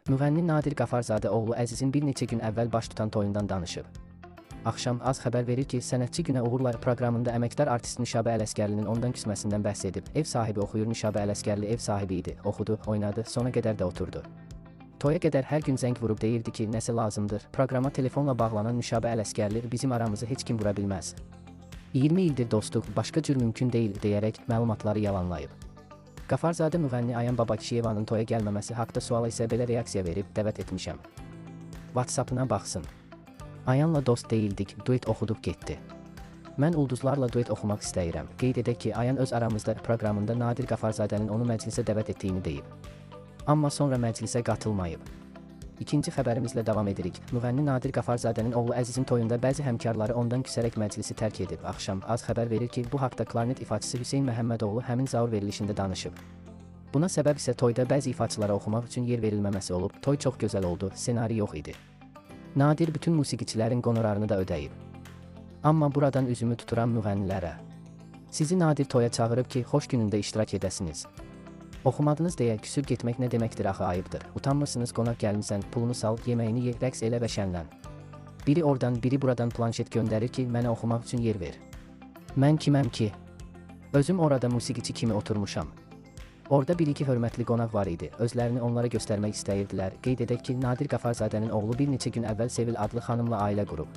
Müğənni Nadir Qafarzadə oğlu Əzizin bir neçə gün əvvəl baş tutan toyundan danışıb. Axşam Az xəbər verir ki, sənətçi Günə Uğurla proqramında əməkdar artist Nüşabə Ələsgərlinin ondan küsməsindən bəhs edib. Ev sahibi oxuyur, Nüşabə Ələsgərli ev sahibi idi, oxudu, oynadı, sona qədər də oturdu. Toya qədər hər gün zəng vurub deyirdi ki, nəsə lazımdır. Proqrama telefonla bağlanan Nüşabə Ələsgərli bizim aramızı heç kim vura bilməz. 20 ildir dostuq, başqa cür mümkün deyil deyərək məlumatları yalanlayıb. Qafarzadə müğənni Ayan Babakişiyevanın toya gəlməməsi haqda suala isə belə reaksiya verib, dəvət etmişəm. WhatsApp-ına baxsın. Ayanla dost deyildik, duet oxuduq getdi. Mən ulduzlarla duet oxumaq istəyirəm. Qeyd edək ki, Ayan öz aramızda proqramında Nadir Qafarzadənin onu məclisə dəvət etdiyini deyib. Amma sonra məclisə qatılmayıb. İkinci xəbərimizlə davam edirik. Müğənni Nadir Qafarzadənin oğlu Əzizin toyunda bəzi həmkarları ondan küsərək məclisi tərk edib. Axşam Az xəbər verir ki, bu haqda klarnet ifaçısı Hüseyn Məhəmmədoğlu həmin zaur verilişində danışıb. Buna səbəb isə toyda bəzi ifaçılara oxumaq üçün yer verilməməsi olub. Toy çox gözəl oldu, ssenari yox idi. Nadir bütün musiqiçilərin qonorarını da ödəyib. Amma buradan üzümü tuturam müğənnilərə. Sizi Nadir toya çağırıb ki, xoş günündə iştirak edəsiniz. Oxumadınız deyə küsür getmək nə deməkdir axı, ayıbdır. Utanmırsınız, qonaq gəlmisən, pulunu sal, yeməyini ye, rəqs elə və şənlən. Biri oradan, biri buradan planşet göndərir ki, mənə oxumaq üçün yer ver. Mən kiməm ki? Özüm orada musiqiçi kimi oturmuşam. Orada bir-iki hörmətli qonaq var idi, özlərini onlara göstərmək istəyirdilər. Qeyd edək ki, Nadir Qafarzadənin oğlu bir neçə gün əvvəl Sevil adlı xanımla ailə qurub.